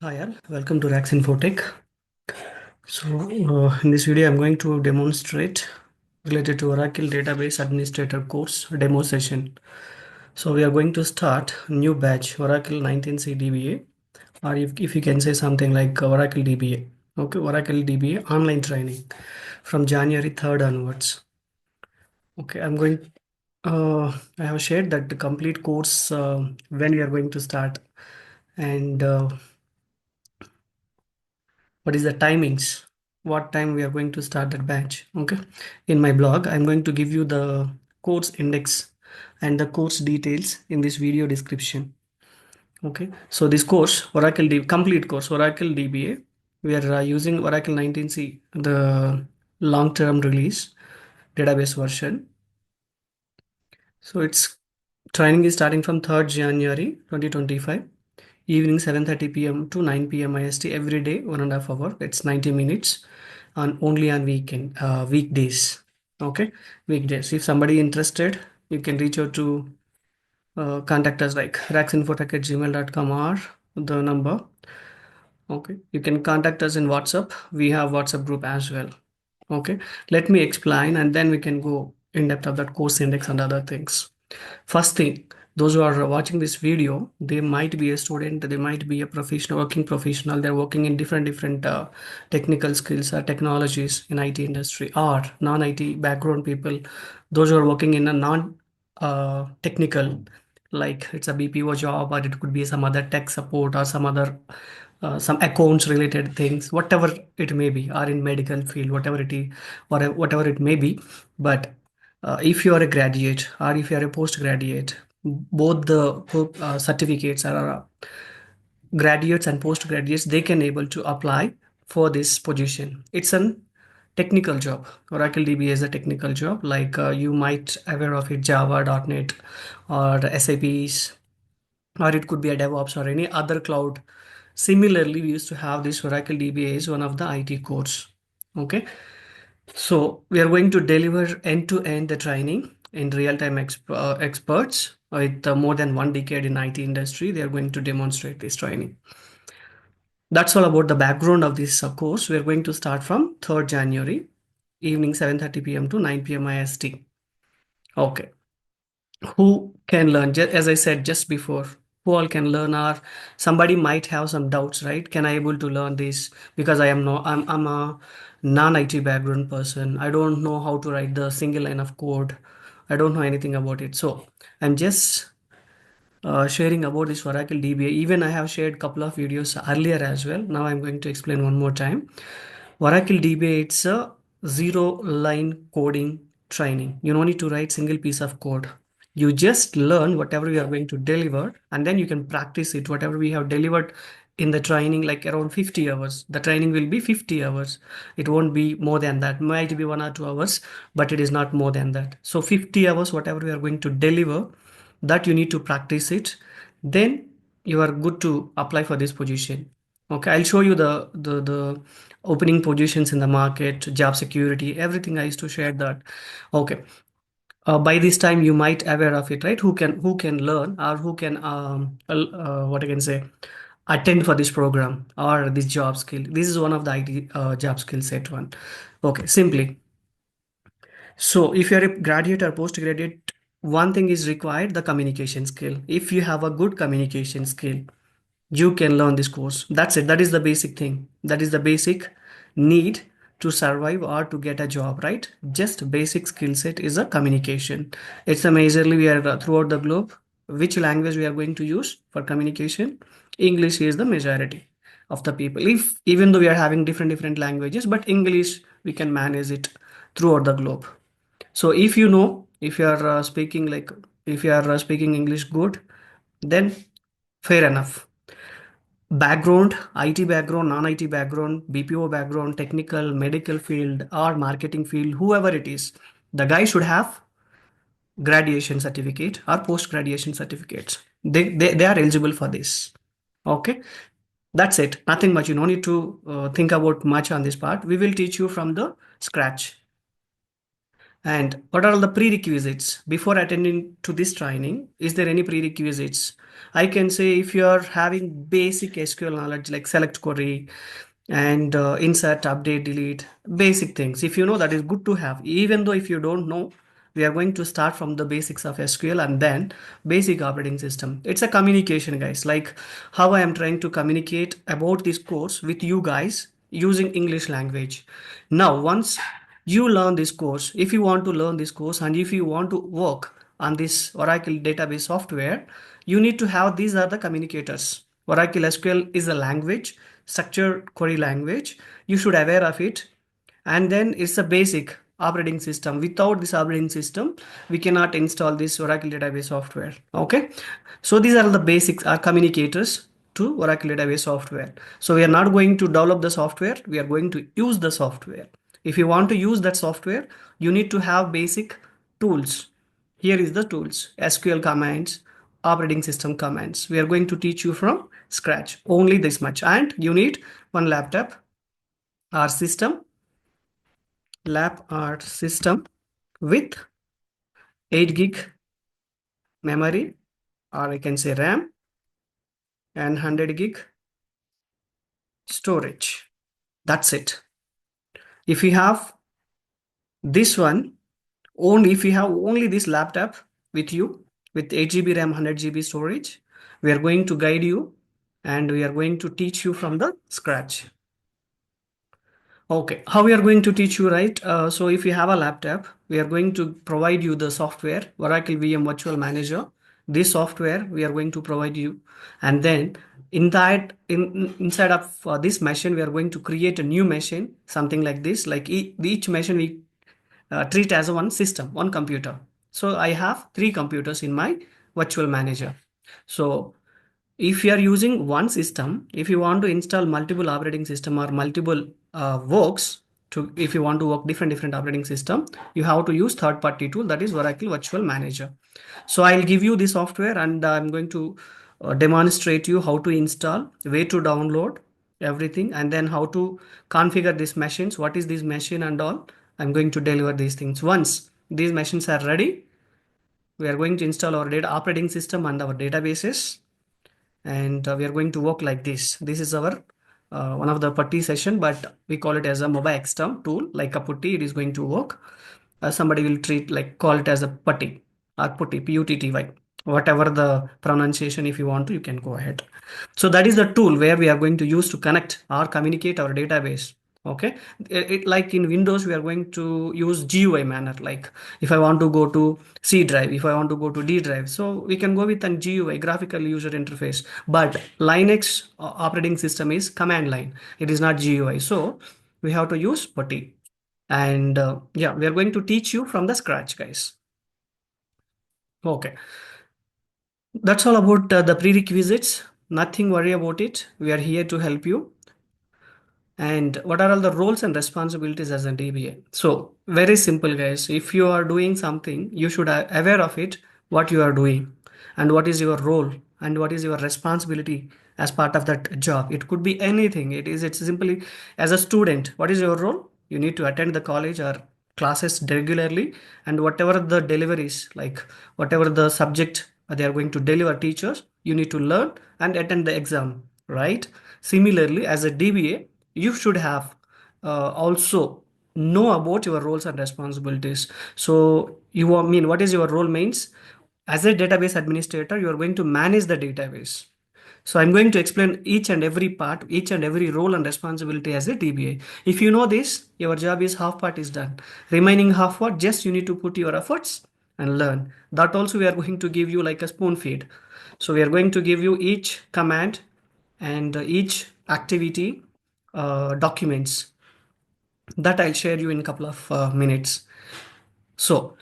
Hi all, welcome to Racsinfotech. In this video, I'm going to demonstrate related to Oracle Database Administrator course demo session. So we are going to start new batch Oracle 19C DBA, or if you can say something like Oracle DBA. Okay, Oracle DBA online training from January 3rd onwards. Okay, I have shared that the complete course when we are going to start and what is the timings, what time we are going to start that batch. Okay, in my blog I'm going to give you the course index and the course details in this video description. Okay, so this course complete course Oracle DBA, we are using Oracle 19c, the long term release database version. So its training is starting from 3rd January 2025, evening 7:30 p.m. to 9 p.m. IST every day, 1.5 hours. It's 90 minutes, and only on weekdays. Okay, weekdays. If somebody interested, you can reach out to contact us like racsinfotech@gmail.com or the number. Okay, you can contact us in WhatsApp. We have WhatsApp group as well. Okay, let me explain and then we can go in depth of that course index and other things. First thing, those who are watching this video, they might be a student, they might be a professional, working professional, they're working in different technical skills or technologies in IT industry, or non-IT background people, those who are working in a non-technical, like it's a BPO job, or it could be some other tech support or some other some accounts related things, whatever it may be, or in medical field, whatever it is, whatever it may be. But if you are a graduate or if you are a postgraduate, both the certificates are graduates and postgraduates, they can able to apply for this position. It's an technical job. Oracle DBA is a technical job, like you might aware of it, Java, .NET, or SAPs, or it could be a DevOps or any other cloud. Similarly, we used to have this Oracle DBA is one of the IT course. Okay, so we are going to deliver end-to-end the training in real-time experts with more than 1 decade in IT industry. They are going to demonstrate this training. That's all about the background of this course. We are going to start from 3rd January, evening 7:30 p.m. to 9 p.m. IST. Okay. Who can learn? As I said just before, who all can learn, or somebody might have some doubts, right? Can I able to learn this? Because I'm a non-IT background person. I don't know how to write the single line of code. I don't know anything about it. So I'm just sharing about this Oracle DBA. Even I have shared couple of videos earlier as well. Now I'm going to explain one more time. Oracle DBA, it's a zero line coding training. You don't need to write single piece of code. You just learn whatever we are going to deliver, and then you can practice it. Whatever we have delivered in the training, like around 50 hours. The training will be 50 hours. It won't be more than that. Might be 1 or 2 hours, but it is not more than that. So 50 hours, whatever we are going to deliver, that you need to practice it. Then you are good to apply for this position. Okay, I'll show you the opening positions in the market, job security, everything. I used to share that. Okay, by this time you might aware of it, right? Who can learn, or who can what I can say, attend for this program or this job skill. This is one of the IT job skill set one. Okay, simply, so if you're a graduate or postgraduate, one thing is required, the communication skill. If you have a good communication skill, you can learn this course. That's it. That is the basic thing. That is the basic need to survive or to get a job, right? Just basic skill set is a communication. It's a majorly we are throughout the globe. Which language we are going to use for communication? English is the majority of the people. If even though we are having different languages, but English we can manage it throughout the globe. So if you know, if you are speaking like, if you are speaking English good, then fair enough. Background, IT background, non-IT background, BPO background, technical, medical field, or marketing field, whoever it is, the guy should have graduation certificate or post-graduation certificates. They are eligible for this. Okay, that's it. Nothing much. You don't need to think about much on this part. We will teach you from the scratch. And what are all the prerequisites before attending to this training? Is there any prerequisites? I can say if you are having basic SQL knowledge like select query and insert, update, delete, basic things. If you know, that is good to have. Even though if you don't know, we are going to start from the basics of SQL and then basic operating system. It's a communication, guys. Like how I am trying to communicate about this course with you guys using English language. Now, once you learn this course, if you want to learn this course and if you want to work on this Oracle database software, you need to have these are the communicators. Oracle SQL is a language, structured query language. You should aware of it. And then it's a basic operating system. Without this operating system, we cannot install this Oracle database software. Okay. So these are the basics, are communicators to Oracle database software. So we are not going to develop the software. We are going to use the software. If you want to use that software, you need to have basic tools. Here is the tools, SQL commands, operating system commands. We are going to teach you from scratch, only this much. And you need one laptop or system, lap or system with 8 gig memory, or I can say RAM, and 100 gig storage. That's it. If you have this one, only if you have only this laptop with you with 8 GB RAM, 100 GB storage, we are going to guide you and we are going to teach you from the scratch. Okay, how we are going to teach you, right? So if you have a laptop, we are going to provide you the software, Oracle VM Virtual Manager. This software we are going to provide you, and then inside of this machine, we are going to create a new machine, something like this. Like each machine we treat as a one system, one computer. So I have 3 computers in my virtual manager. So if you are using one system, if you want to install multiple operating system or multiple works to, if you want to work different operating system, you have to use third party tool, that is Oracle Virtual Manager. So I'll give you the software and I'm going to demonstrate you how to install, where to download everything, and then how to configure these machines, what is this machine and all. I'm going to deliver these things. Once these machines are ready, we are going to install our data operating system and our databases, and we are going to work like this. This is our one of the putty session, but we call it as a mobile extern tool, like a putty. It is going to work. Somebody will treat like call it as a putty or putty, PUTTY, whatever the pronunciation. If you want to, you can go ahead. So that is the tool where we are going to use to connect or communicate our database. Okay, like in Windows, we are going to use GUI manner. Like if I want to go to C drive, if I want to go to D drive, so we can go with an GUI, graphical user interface. But Linux operating system is command line. It is not GUI. So we have to use PuTTY. And yeah, we are going to teach you from the scratch, guys. Okay, that's all about the prerequisites. Nothing worry about it. We are here to help you. And what are all the roles and responsibilities as a DBA? So very simple, guys. If you are doing something, you should aware of it, what you are doing, and what is your role, and what is your responsibility as part of that job. It could be anything. It's simply as a student. What is your role? You need to attend the college or classes regularly, and whatever the deliveries, like whatever the subject they are going to deliver teachers, you need to learn and attend the exam, right? Similarly, as a DBA, you should have also know about your roles and responsibilities. So mean what is your role means? As a database administrator, you are going to manage the database. So I'm going to explain each and every part, each and every role and responsibility as a DBA. If you know this, your job is half part is done. Remaining half part, just you need to put your efforts and learn. That also we are going to give you like a spoon feed. So we are going to give you each command and each activity documents that I'll share you in a couple of minutes. So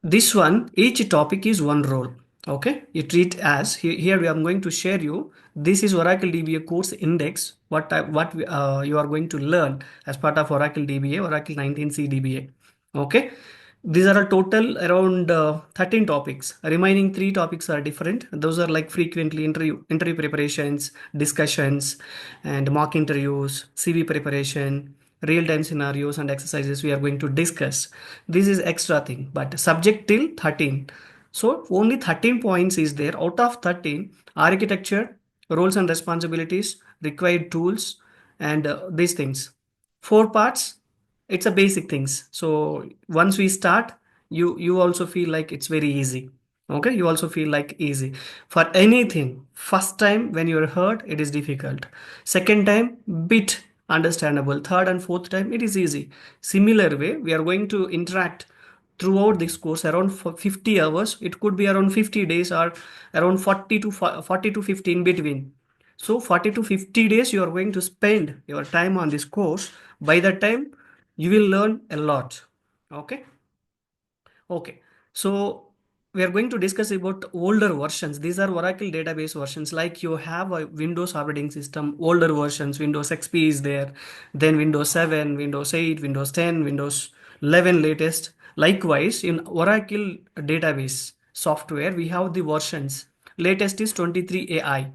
this one, each topic is one role. Okay, you treat as here I'm going to share you. This is Oracle DBA course index. What you are going to learn as part of Oracle DBA, Oracle 19C DBA. Okay, these are a total around 13 topics. Remaining 3 topics are different. Those are like frequently interview preparations, discussions, and mock interviews, CV preparation, real-time scenarios and exercises we are going to discuss. This is extra thing, but subject till 13. So only 13 points is there. Out of 13, architecture, roles and responsibilities, required tools, and these things. Four parts, it's a basic things. So once we start, you also feel like it's very easy. Okay, you also feel like easy. For anything, first time when you're heard, it is difficult. Second time, bit understandable. Third and fourth time, it is easy. Similar way, we are going to interact throughout this course around 50 hours. It could be around 50 days or around 40 to 50 in between. So 40 to 50 days you are going to spend your time on this course. By that time, you will learn a lot. Okay. Okay, so we are going to discuss about older versions. These are Oracle database versions. Like you have a Windows operating system, older versions, Windows XP is there, then Windows 7, Windows 8, Windows 10, Windows 11 latest. Likewise, in Oracle database software, we have the versions. Latest is 23 AI,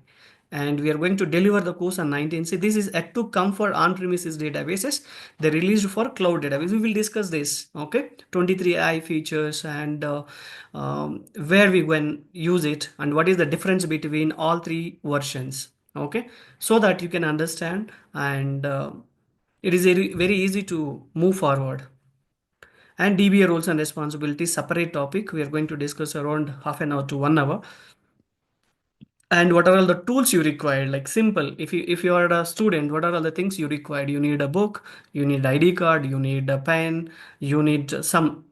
and we are going to deliver the course on 19. See, this is yet to come for on-premises databases. They released for cloud database. We will discuss this. Okay, 23i features and where we can use it and what is the difference between all three versions. Okay, so that you can understand, and it is very, very easy to move forward. And DBA roles and responsibilities, separate topic. We are going to discuss around half an hour to 1 hour. And what are all the tools you require? Like simple, if you are a student, what are all the things you require? You need a book, you need ID card, you need a pen, you need some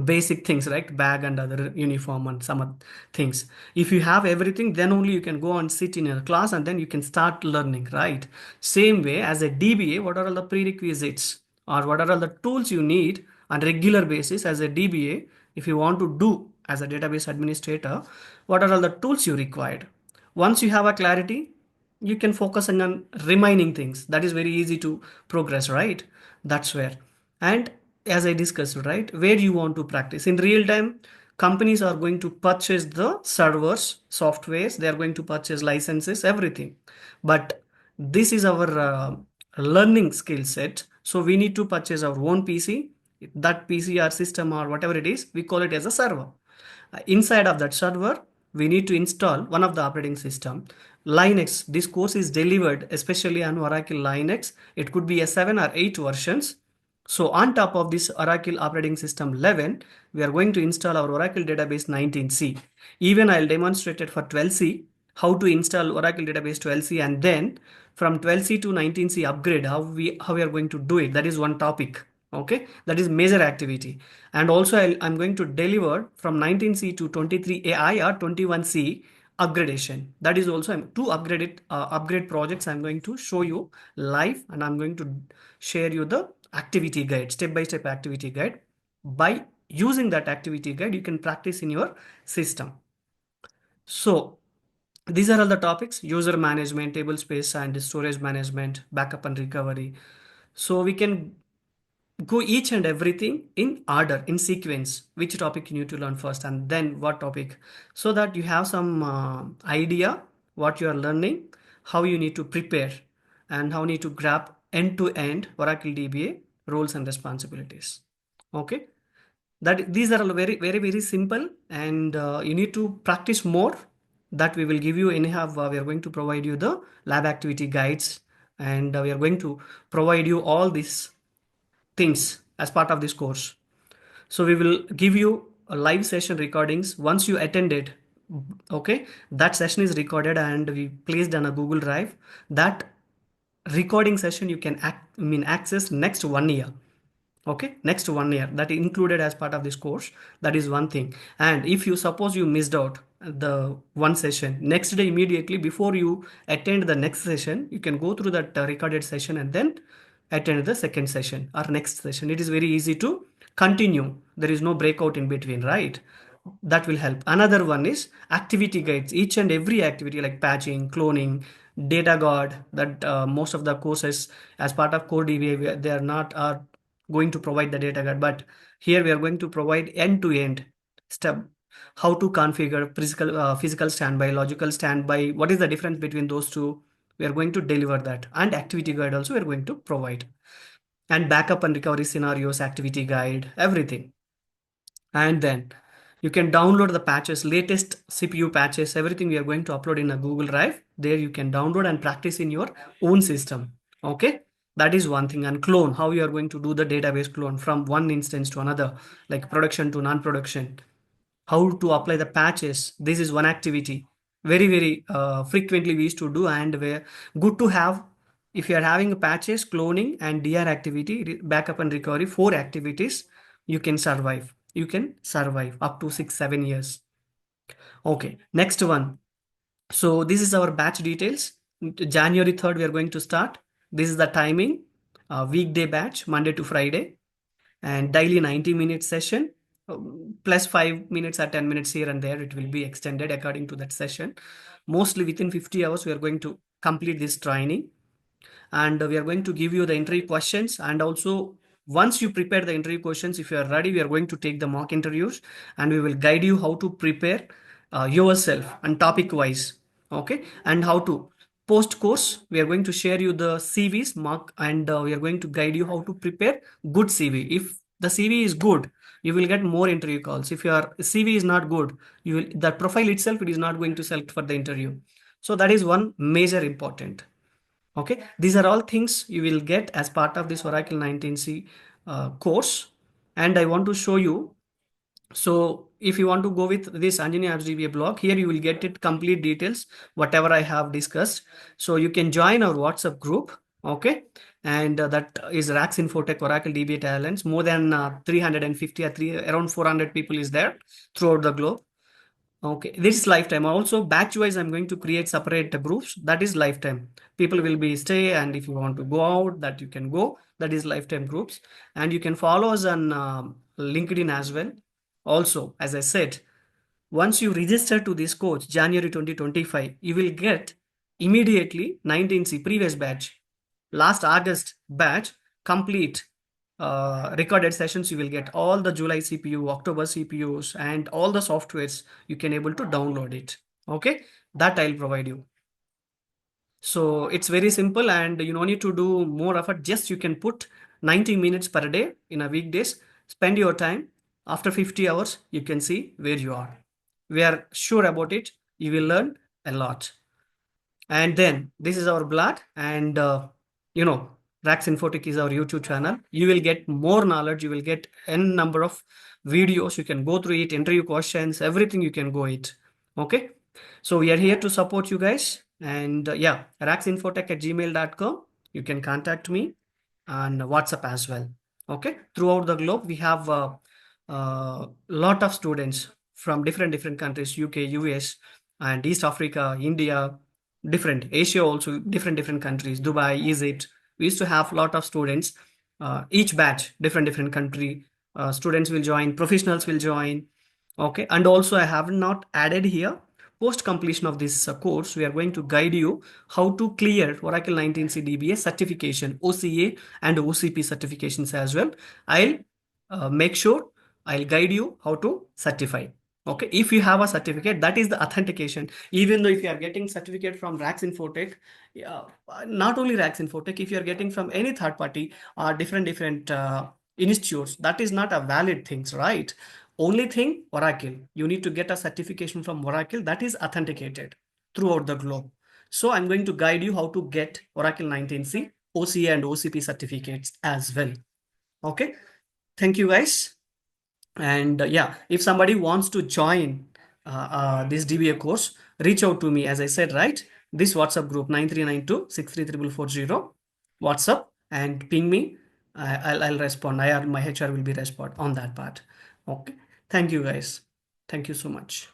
basic things like bag and other uniform and some other things. If you have everything, then only you can go and sit in a class and then you can start learning, right? Same way as a DBA, what are all the prerequisites or what are all the tools you need on regular basis as a DBA? If you want to do as a database administrator, what are all the tools you required? Once you have a clarity, you can focus on remaining things. That is very easy to progress, right? That's where. And as I discussed, right, where you want to practice in real time, companies are going to purchase the servers, softwares, they are going to purchase licenses, everything. But this is our learning skill set. So we need to purchase our own PC. That PC or system or whatever it is, we call it as a server. Inside of that server, we need to install one of the operating system. Linux, this course is delivered especially on Oracle Linux. It could be a 7 or 8 versions. So on top of this Oracle operating system 11, we are going to install our Oracle database 19c. Even I'll demonstrate it for 12c, how to install Oracle database 12c, and then from 12c to 19c upgrade, how we are going to do it. That is one topic. Okay, that is major activity. And also I'm going to deliver from 19c to 23 AI or 21c upgradation. That is also two upgrade projects I'm going to show you live, and I'm going to share you the activity guide, step by step activity guide. By using that activity guide, you can practice in your system. So these are all the topics: user management, table space and storage management, backup and recovery. So we can go each and everything in order, in sequence, which topic you need to learn first and then what topic, so that you have some idea what you are learning, how you need to prepare, and how you need to grab end to end Oracle DBA roles and responsibilities. Okay, that these are all very, very, very simple, and you need to practice more. That we will give you anyhow. We are going to provide you the lab activity guides, and we are going to provide you all these things as part of this course. So we will give you a live session recordings once you attend it. Okay, that session is recorded and we placed on a Google Drive. That recording session you can access next 1 year. Okay, next 1 year, that included as part of this course. That is one thing. And if you suppose you missed out the one session, next day immediately before you attend the next session, you can go through that recorded session and then attend the second session or next session. It is very easy to continue. There is no breakout in between, right? That will help. Another one is activity guides. Each and every activity like patching, cloning, data guard, that most of the courses as part of core DBA, they are not are going to provide the data guard, but here we are going to provide end to end step, how to configure physical standby, logical standby, what is the difference between those two. We are going to deliver that, and activity guide also we are going to provide. and backup and recovery scenarios, activity guide, everything. And then you can download the patches, latest CPU patches, everything we are going to upload in a Google Drive. There you can download and practice in your own system. Okay, that is one thing. And clone, how you are going to do the database clone from one instance to another, like production to non-production, how to apply the patches. This is one activity very frequently we used to do, and where good to have. If you are having patches, cloning and DR activity, backup and recovery, four activities, you can survive up to 6 7 years. Okay, next one. So this is our batch details. January 3rd we are going to start. This is the timing. Weekday batch, Monday to Friday, and daily 90-minute session, plus 5 minutes or 10 minutes here and there. It will be extended according to that session. Mostly within 50 hours we are going to complete this training, and we are going to give you the interview questions. And also, once you prepare the interview questions, if you are ready, we are going to take the mock interviews, and we will guide you how to prepare yourself and topic wise. Okay, and how to post course, we are going to share you the CVs mark, and we are going to guide you how to prepare good CV. If the CV is good, you will get more interview calls. If your CV is not good, you will, the profile itself, it is not going to select for the interview. So that is one major important. Okay, these are all things you will get as part of this Oracle 19C course. And I want to show you. So if you want to go with this Anjani Apps DBA blog, here you will get it complete details, whatever I have discussed. So you can join our WhatsApp group. Okay. And that is Racsinfotech Oracle DBA talents. More than 350 or around 400 people is there throughout the globe. Okay, this is lifetime. Also, batch wise, I'm going to create separate groups. That is lifetime. People will be stay, and if you want to go out, that you can go. That is lifetime groups, and you can follow us on LinkedIn as well. Also, as I said, once you register to this course, January 2025, you will get immediately 19C previous batch, last August batch, complete recorded sessions. You will get all the July CPU, October CPUs, and all the softwares. You can able to download it. Okay, that I'll provide you. So it's very simple, and you don't need to do more effort. Just you can put 90 minutes per day in a weekdays. Spend your time. After 50 hours, you can see where you are. We are sure about it. You will learn a lot. And then this is our blog, and you know, Racsinfotech is our YouTube channel. You will get more knowledge. You will get n number of videos. You can go through it, interview questions, everything you can go it. Okay. So we are here to support you guys. And yeah, racsinfotech@gmail.com. You can contact me on WhatsApp as well. Okay. Throughout the globe, we have a lot of students from different countries, UK, US, and East Africa, India, different Asia also, different countries, Dubai, Egypt. We used to have a lot of students. Each batch, different country. Students will join, professionals will join. Okay, and also I have not added here. Post completion of this course, we are going to guide you how to clear Oracle 19C DBA certification, OCA and OCP certifications as well. I'll make sure I'll guide you how to certify. Okay, if you have a certificate, that is the authentication. Even though if you are getting certificate from Racsinfotech, yeah, not only Racsinfotech, if you are getting from any third party or different institutes, that is not a valid things, right? Only thing, Oracle. You need to get a certification from Oracle that is authenticated throughout the globe. So I'm going to guide you how to get Oracle 19C, OCA and OCP certificates as well. Okay. Thank you guys. And yeah, if somebody wants to join this DBA course, reach out to me. As I said, right? This WhatsApp group 9392 WhatsApp, and ping me. I'll respond. My HR will be respond on that part. Okay. Thank you guys. Thank you so much.